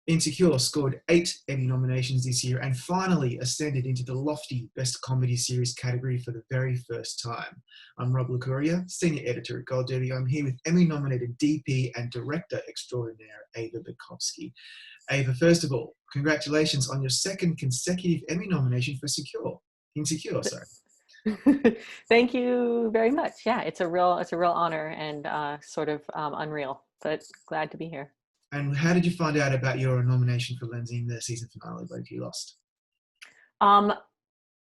Insecure scored 8 Emmy nominations this year and finally ascended into the lofty Best Comedy Series category for the very first time. I'm Rob Licuria, Senior Editor at Gold Derby. I'm here with Emmy-nominated DP and Director Extraordinaire Ava Berkofsky. Ava, first of all, congratulations on your second consecutive Emmy nomination for Insecure, sorry. Thank you very much. Yeah, it's a real honor and sort of unreal, but glad to be here. And how did you find out about your nomination for Lindsay in the season finale, but you lost?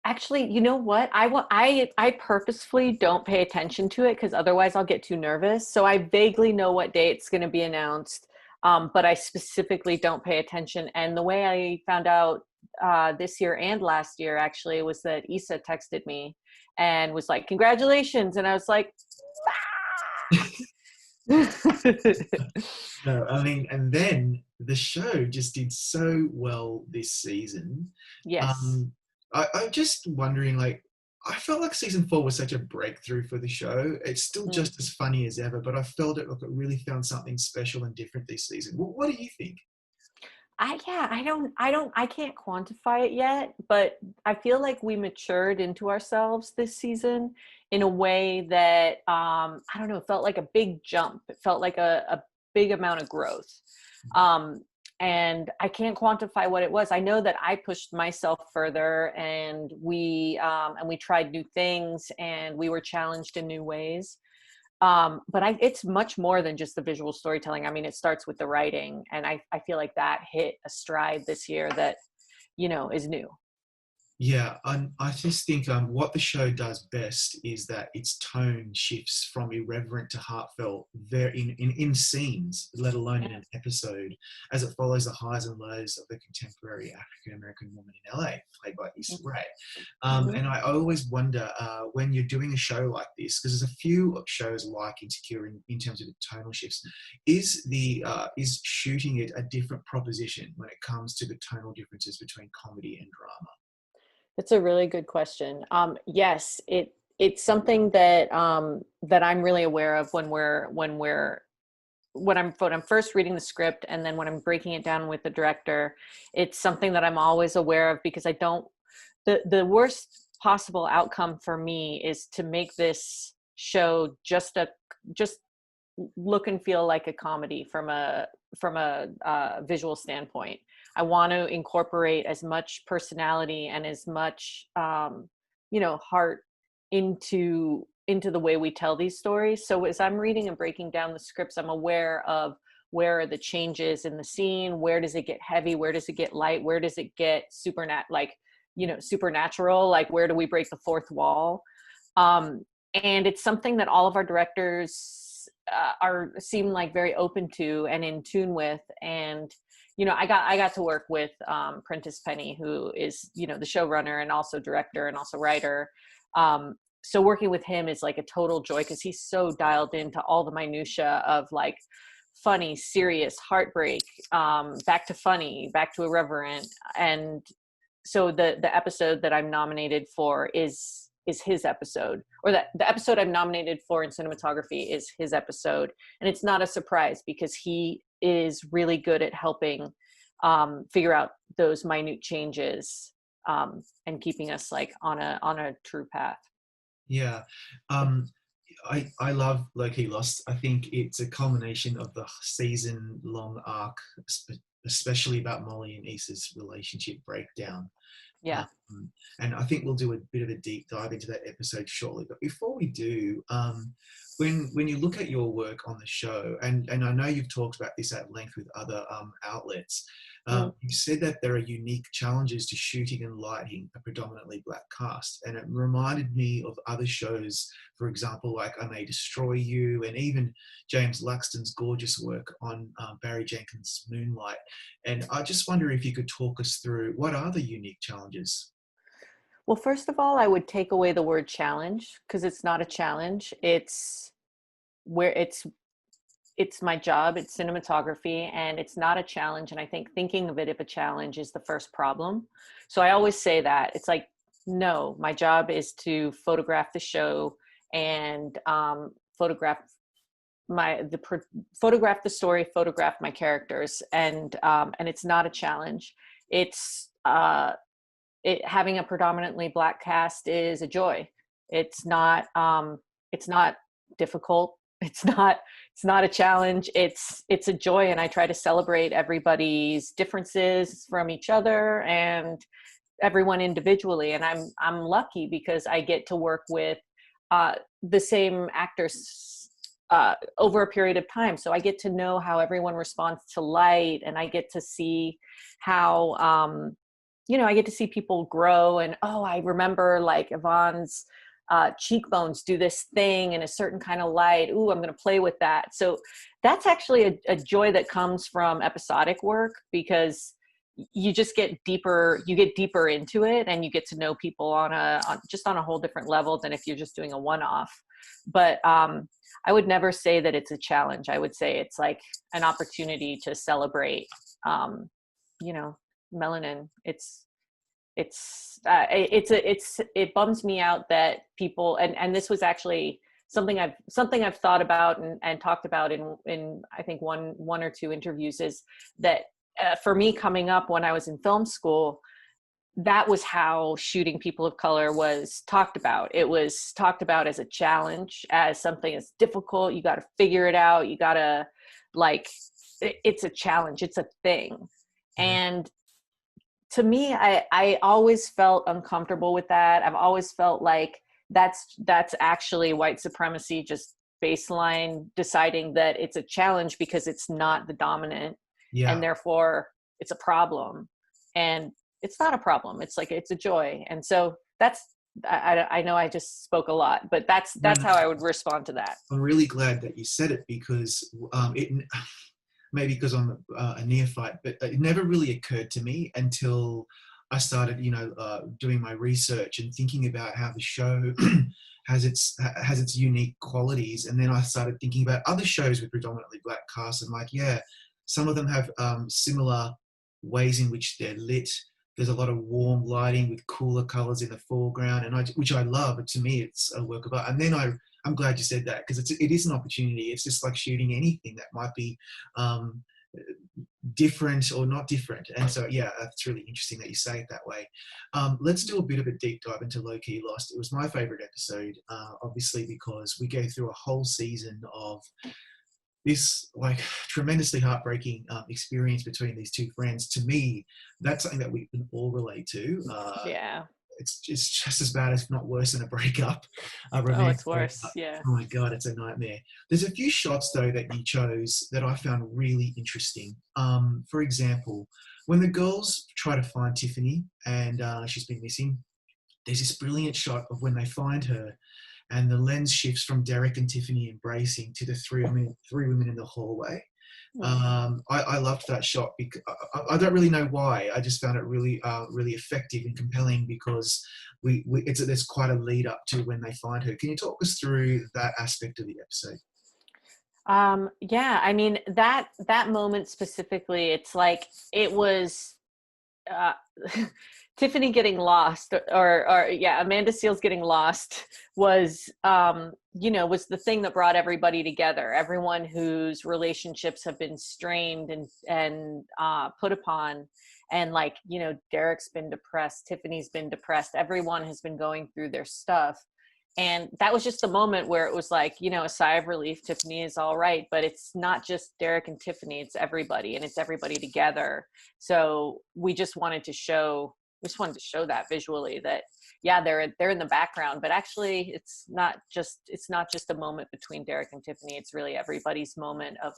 Actually, you know what? I purposefully don't pay attention to it because otherwise I'll get too nervous. So I vaguely know what day it's going to be announced, but I specifically don't pay attention. And the way I found out this year and last year actually was that Issa texted me and was like, "Congratulations!" And I was like, "Ah!" No, I mean, and then the show just did so well this season. Yes. I'm just wondering, like, I felt like season 4 was such a breakthrough for the show. It's still Mm. just as funny as ever, but I felt it like it really found something special and different this season. What do you think? I can't quantify it yet, but I feel like we matured into ourselves this season in a way that, I don't know, it felt like a big jump. It felt like a big amount of growth. And I can't quantify what it was. I know that I pushed myself further and we tried new things and we were challenged in new ways. But it's much more than just the visual storytelling. I mean, it starts with the writing, and I feel like that hit a stride this year that, is new. Yeah, I just think what the show does best is that its tone shifts from irreverent to heartfelt in scenes, let alone in an episode, as it follows the highs and lows of the contemporary African-American woman in LA, played by Issa Rae. And I always wonder when you're doing a show like this, because there's a few shows like Insecure in terms of the tonal shifts, is shooting it a different proposition when it comes to the tonal differences between comedy and drama? That's a really good question. Yes, it's something that that I'm really aware of when I'm first reading the script and then when I'm breaking it down with the director. It's something that I'm always aware of because the worst possible outcome for me is to make this show just look and feel like a comedy from a visual standpoint. I want to incorporate as much personality and as much heart into the way we tell these stories. So as I'm reading and breaking down the scripts, I'm aware of where are the changes in the scene, where does it get heavy, where does it get light, where does it get supernatural, like where do we break the fourth wall. And it's something that all of our directors seem like very open to and in tune with. And I got to work with Prentice Penny, who is the showrunner and also director and also writer. So working with him is like a total joy because he's so dialed into all the minutia of like funny, serious, heartbreak, back to funny, back to irreverent. And so the episode that I'm nominated for is his episode, or that the episode I'm nominated for in cinematography is his episode. And it's not a surprise because he is really good at helping figure out those minute changes and keeping us like on a true path. Yeah. I love Loki Lost. I think it's a culmination of the season-long arc, especially about Molly and Issa's relationship breakdown. Yeah. And I think we'll do a bit of a deep dive into that episode shortly. But before we do, when you look at your work on the show, and I know you've talked about this at length with other outlets, you said that there are unique challenges to shooting and lighting a predominantly black cast. And it reminded me of other shows, for example, like I May Destroy You, and even James Laxton's gorgeous work on Barry Jenkins' Moonlight. And I just wonder if you could talk us through what are the unique challenges? Well, first of all, I would take away the word challenge because it's not a challenge. It's my job. It's cinematography, and it's not a challenge. And I think thinking of it as a challenge is the first problem. So I always say that it's like, no, my job is to photograph the show and photograph photograph the story, photograph my characters, and it's not a challenge. It's having a predominantly Black cast is a joy. It's not difficult. It's not a challenge. It's a joy, and I try to celebrate everybody's differences from each other and everyone individually. And I'm lucky because I get to work with the same actors over a period of time. So I get to know how everyone responds to light, and I get to see how, I get to see people grow. And, I remember like Yvonne's cheekbones do this thing in a certain kind of light. Ooh, I'm going to play with that. So that's actually a joy that comes from episodic work, because you just get deeper into it, and you get to know people on a whole different level than if you're just doing a one-off. But I would never say that it's a challenge. I would say it's like an opportunity to celebrate, melanin. It bums me out that people, and this was actually something I've thought about and talked about in I think one or two interviews, is that for me, coming up when I was in film school, that was how shooting people of color was talked about. It was talked about as a challenge, as something that's difficult. You got to figure it out. You got to it's a challenge. It's a thing. And to me, I always felt uncomfortable with that. I've always felt like that's actually white supremacy, just baseline deciding that it's a challenge because it's not the dominant. Yeah. And therefore it's a problem. And it's not a problem. It's a joy. And so I know I just spoke a lot, but that's how I would respond to that. I'm really glad that you said it, because maybe because I'm a neophyte, but it never really occurred to me until I started, doing my research and thinking about how the show has its unique qualities. And then I started thinking about other shows with predominantly Black casts, and some of them have similar ways in which they're lit. There's a lot of warm lighting with cooler colors in the foreground, and which I love. But to me, it's a work of art. And then I'm glad you said that, because it is an opportunity. It's just like shooting anything that might be different or not different. And so, yeah, it's really interesting that you say it that way. Let's do a bit of a deep dive into Low Key Lost. It was my favorite episode, obviously, because we go through a whole season of this tremendously heartbreaking experience between these two friends. To me, that's something that we can all relate to. Yeah. It's just as bad, if not worse, than a breakup. It's worse. Yeah. Oh my God, it's a nightmare. There's a few shots though that you chose that I found really interesting. For example, when the girls try to find Tiffany and she's been missing, there's this brilliant shot of when they find her, and the lens shifts from Derek and Tiffany embracing to the three women in the hallway. I loved that shot because I don't really know why. I just found it really, really effective and compelling, because there's quite a lead up to when they find her. Can you talk us through that aspect of the episode? Yeah, I mean, that moment specifically, it's like it was Tiffany getting lost, or Amanda Seales getting lost was the thing that brought everybody together. Everyone whose relationships have been strained and put upon, and Derek's been depressed, Tiffany's been depressed, everyone has been going through their stuff. And that was just the moment where it was a sigh of relief. Tiffany is all right, but it's not just Derek and Tiffany, it's everybody, and it's everybody together. So we just wanted to show that visually, that they're in the background, but actually it's not just a moment between Derek and Tiffany. It's really everybody's moment of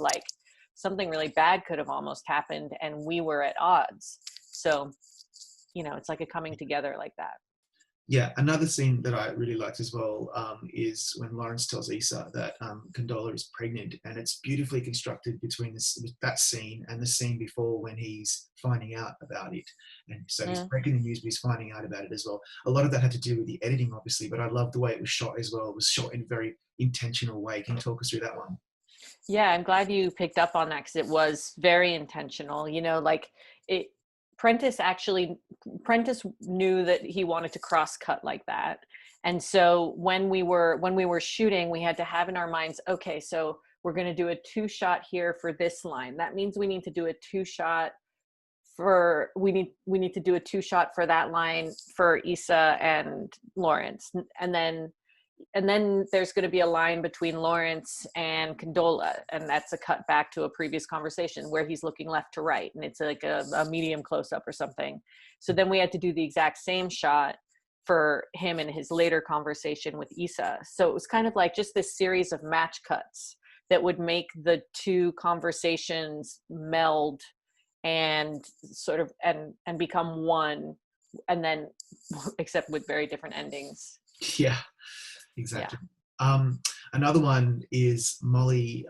something really bad could have almost happened and we were at odds. So, it's like a coming together like that. Yeah, another scene that I really liked as well is when Lawrence tells Issa that Condola is pregnant, and it's beautifully constructed between that scene and the scene before when he's finding out about it. And so he's breaking the news, but he's finding out about it as well. A lot of that had to do with the editing, obviously, but I love the way it was shot as well. It was shot in a very intentional way. Can you talk us through that one? Yeah, I'm glad you picked up on that, because it was very intentional. Prentice knew that he wanted to cross cut like that. And so when we were shooting, we had to have in our minds, okay, so we're going to do a 2-shot here for this line. That means we need to do a 2-shot for we need to do a 2-shot for that line for Issa and Lawrence, and then there's going to be a line between Lawrence and Condola, and that's a cut back to a previous conversation where he's looking left to right, and it's like a medium close-up or something. So then we had to do the exact same shot for him in his later conversation with Issa. So it was kind of like just this series of match cuts that would make the two conversations meld and sort of and become one, and then except with very different endings. Yeah, exactly. Another one is Molly.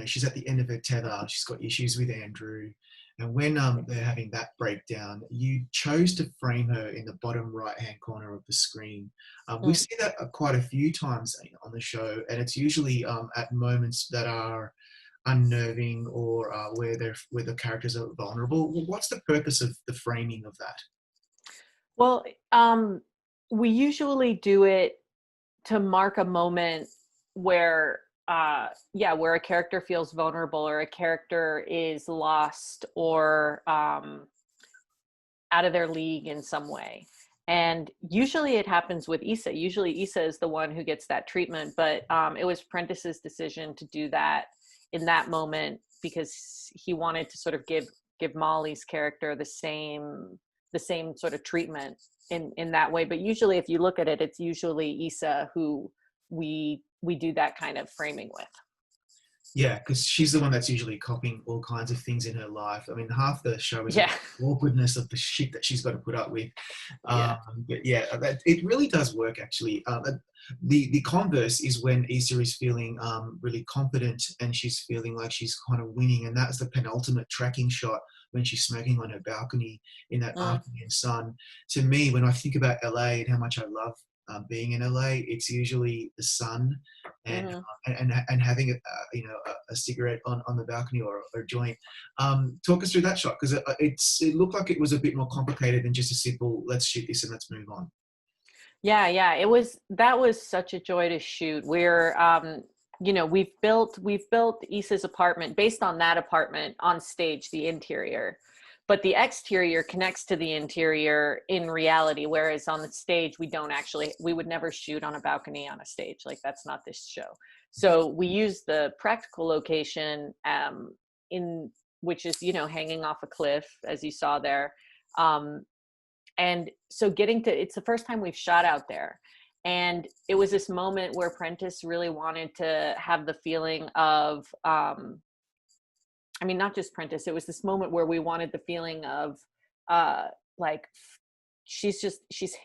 She's at the end of her tether. She's got issues with Andrew, and when they're having that breakdown, you chose to frame her in the bottom right-hand corner of the screen. We see that quite a few times on the show, and it's usually at moments that are unnerving or where the characters are vulnerable. What's the purpose of the framing of that? Well, we usually do it to mark a moment where where a character feels vulnerable, or a character is lost, or out of their league in some way. And usually it happens with Issa. Usually Issa is the one who gets that treatment, but it was Prentice's decision to do that in that moment because he wanted to sort of give Molly's character the same sort of treatment in that way. But usually if you look at it, it's usually Issa who we do that kind of framing with. Yeah, because she's the one that's usually copying all kinds of things in her life. I mean, half the show is the awkwardness of the shit that she's got to put up with. But it really does work, actually. The converse is when Issa is feeling really confident and she's feeling like she's kind of winning, and that's the penultimate tracking shot when she's smoking on her balcony in that afternoon sun. To me, when I think about LA and how much I love being in LA, it's usually the sun and having a cigarette on the balcony or a joint. Talk us through that shot, because it looked like it was a bit more complicated than just a simple let's shoot this and let's move on. Yeah, that was such a joy to shoot. We're we've built Issa's apartment based on that apartment on stage, the interior. But the exterior connects to the interior in reality, whereas on the stage, we would never shoot on a balcony on a stage. Like, that's not this show. So we use the practical location which is, hanging off a cliff, as you saw there. And so it's the first time we've shot out there. And it was this moment where Prentice really wanted to have the feeling of, not just Prentice, it was this moment where we wanted the feeling of like she's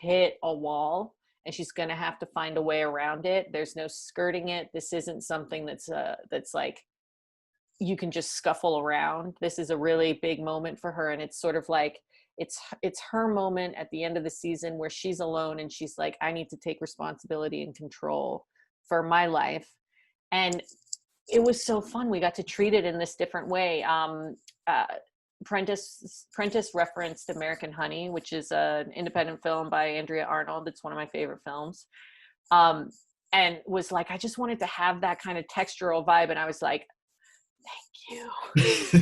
hit a wall and she's going to have to find a way around it. There's no skirting it. This isn't something that's like you can just scuffle around. This is a really big moment for her. And it's sort of like, it's her moment at the end of the season where she's alone and she's like, I need to take responsibility and control for my life. And it was so fun. We got to treat it in this different way. Prentice referenced American Honey, which is an independent film by Andrea Arnold. It's one of my favorite films. And was like, I just wanted to have that kind of textural vibe. And I was like, thank you.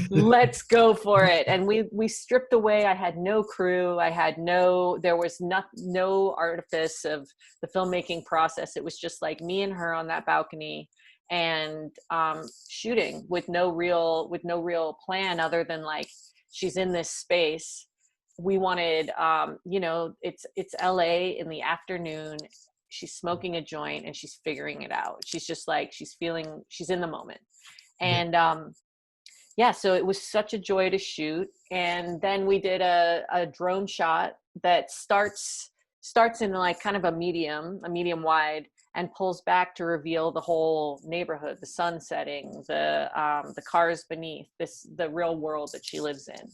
Let's go for it. And we stripped away. I had no crew. There was no artifice of the filmmaking process. It was just like me and her on that balcony and shooting with no real plan other than like, she's in this space. We wanted, it's LA in the afternoon. She's smoking a joint and she's figuring it out. She's just like, she's in the moment. And so it was such a joy to shoot. And then we did a drone shot that starts in like kind of a medium wide, and pulls back to reveal the whole neighborhood, the sun setting, the cars beneath, the real world that she lives in.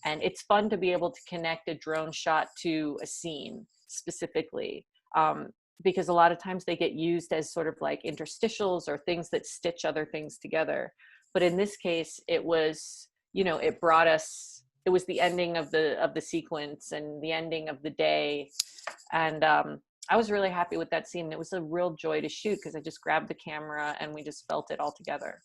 And it's fun to be able to connect a drone shot to a scene specifically, because a lot of times they get used as sort of like interstitials or things that stitch other things together. But in this case, it was, it was the ending of the sequence and the ending of the day. And I was really happy with that scene. It was a real joy to shoot because I just grabbed the camera and we just felt it all together.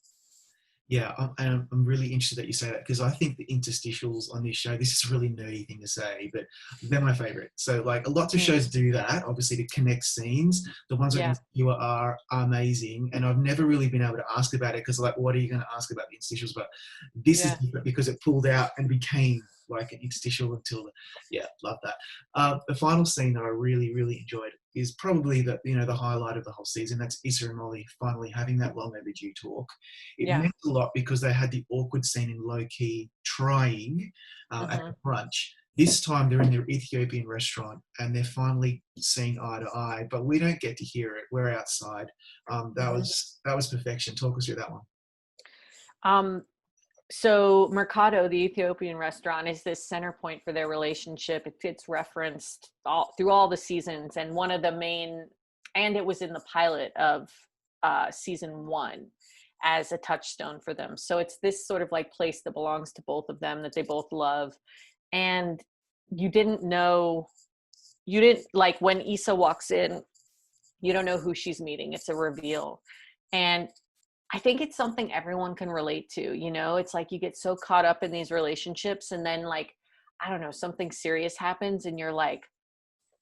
Yeah, I'm really interested that you say that, because I think the interstitials on this show, this is a really nerdy thing to say, but they're my favorite. So like lots of shows do that, obviously, to connect scenes. The ones Yeah. with you are amazing. And I've never really been able to ask about it, because like, what are you going to ask about the interstitials? But this is Yeah. different because it pulled out and became like an interstitial until, yeah, love that. The final scene that I really, really enjoyed is probably the highlight of the whole season. That's Issa and Molly finally having that long overdue talk. It Yeah. meant a lot because they had the awkward scene in low key trying at the brunch. This time they're in their Ethiopian restaurant and they're finally seeing eye to eye, but we don't get to hear it. We're outside. That was perfection. Talk us through that one. Um, so Mercado, the Ethiopian restaurant, is this center point for their relationship. It gets referenced through all the seasons, and one of the main, and it was in the pilot of season 1 as a touchstone for them. So it's this sort of like place that belongs to both of them, that they both love. And you didn't like when Issa walks in, you don't know who she's meeting. It's a reveal. And I think it's something everyone can relate to, it's like you get so caught up in these relationships and then like, I don't know, something serious happens and you're like,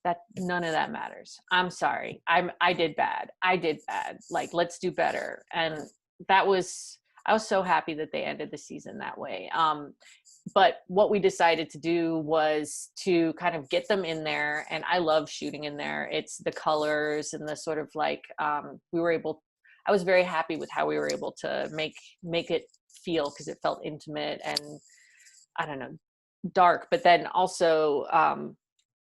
that none of that matters. I'm sorry. I did bad. Like, let's do better. And I was so happy that they ended the season that way. But what we decided to do was to kind of get them in there. And I love shooting in there. It's the colors and the sort of like, I was very happy with how we were able to make it feel, because it felt intimate and, I don't know, dark. But then also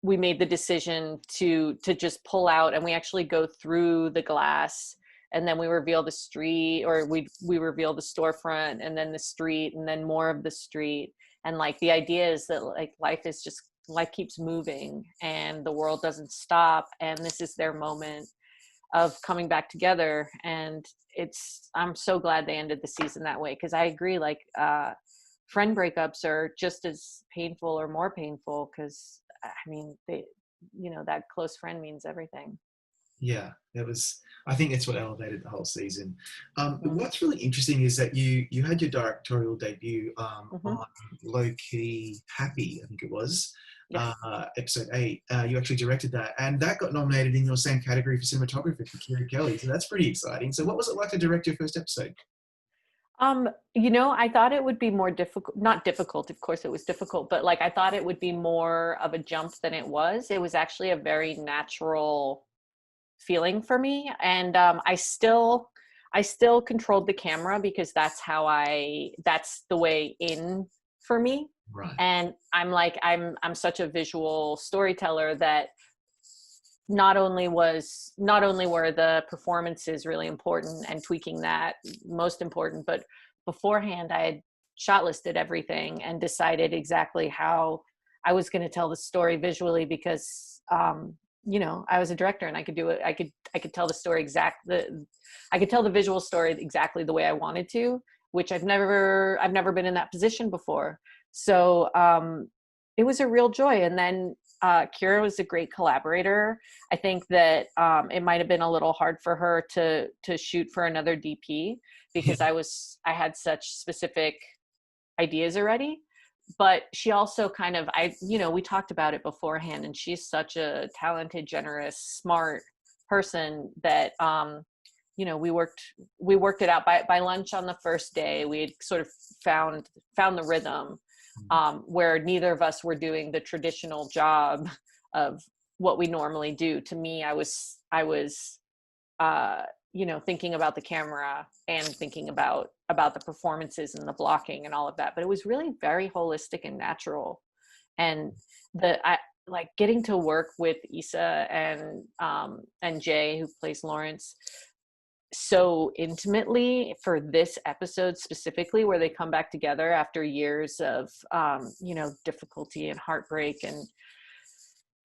we made the decision to just pull out, and we actually go through the glass, and then we reveal the street, or we reveal the storefront, and then the street, and then more of the street. And like the idea is that like life keeps moving and the world doesn't stop, and this is their moment of coming back together. And I'm so glad they ended the season that way, because I agree, like friend breakups are just as painful or more painful, because I mean that close friend means everything. Yeah, I think that's what elevated the whole season. Mm-hmm. What's really interesting is that you had your directorial debut Mm-hmm. on Low Key Happy, I think it was, Yes. episode 8. You actually directed that, and that got nominated in your same category for cinematography for Kira Kelly. So that's pretty exciting. So what was it like to direct your first episode? I thought it would be more difficult, not difficult, of course it was difficult, but like I thought it would be more of a jump than it was. It was actually a very natural feeling for me. And I still controlled the camera, because that's the way in for me. Right. And I'm such a visual storyteller that not only were the performances really important and tweaking that most important, but beforehand I had shot listed everything and decided exactly how I was going to tell the story visually, because I was a director and I could do it. I could tell the story I could tell the visual story exactly the way I wanted to, which I've never been in that position before. So it was a real joy. And then Kira was a great collaborator. I think that it might have been a little hard for her to shoot for another DP, because I had such specific ideas already. But she also kind of, we talked about it beforehand, and she's such a talented, generous, smart person that, we worked it out by lunch on the first day. We had sort of found the rhythm, where neither of us were doing the traditional job of what we normally do. To me, I was, thinking about the camera and thinking about the performances and the blocking and all of that. But it was really very holistic and natural. And I like getting to work with Issa and Jay, who plays Lawrence, so intimately for this episode specifically, where they come back together after years of difficulty and heartbreak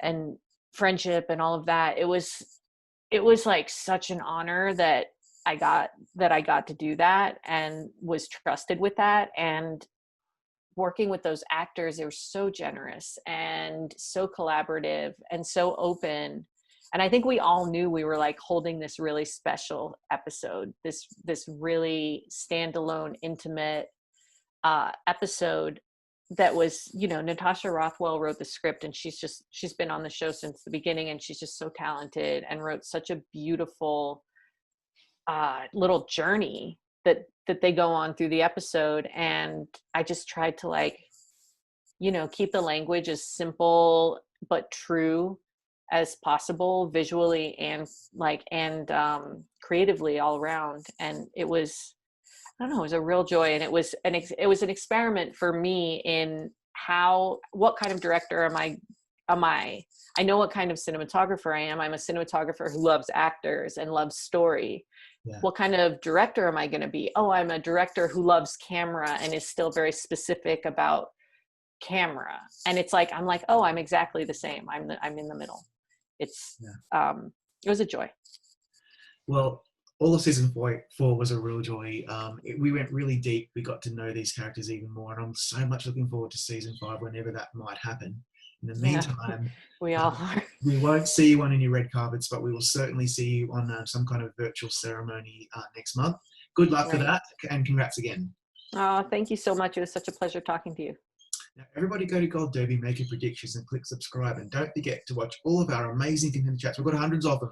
and friendship and all of that. It was like such an honor that I got to do that and was trusted with that. And working with those actors, they were so generous and so collaborative and so open. And I think we all knew we were like holding this really special episode, this really standalone, intimate episode that was, you know, Natasha Rothwell wrote the script, and she's been on the show since the beginning, and she's just so talented and wrote such a beautiful little journey that they go on through the episode. And I just tried to, like, you know, keep the language as simple but true as possible, visually and creatively all around. And it was, I don't know, it was a real joy. And it was an experiment for me in what kind of director am I? I know what kind of cinematographer I am. I'm a cinematographer who loves actors and loves story. Yeah. What kind of director am I going to be? Oh, I'm a director who loves camera and is still very specific about camera. And it's like, I'm like, oh, I'm exactly the same. I'm in the middle. It's, it was a joy. Well, all of season 4 was a real joy. We went really deep. We got to know these characters even more, and I'm so much looking forward to season 5 whenever that might happen. In the meantime, we all are. We won't see you on any red carpets, but we will certainly see you on some kind of virtual ceremony next month. Good luck for that, and congrats again. Oh, thank you so much. It was such a pleasure talking to you. Now, everybody go to Gold Derby, make your predictions, and click subscribe. And don't forget to watch all of our amazing content chats. We've got hundreds of them,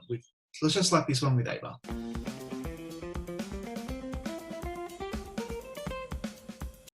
just like this one with Ava.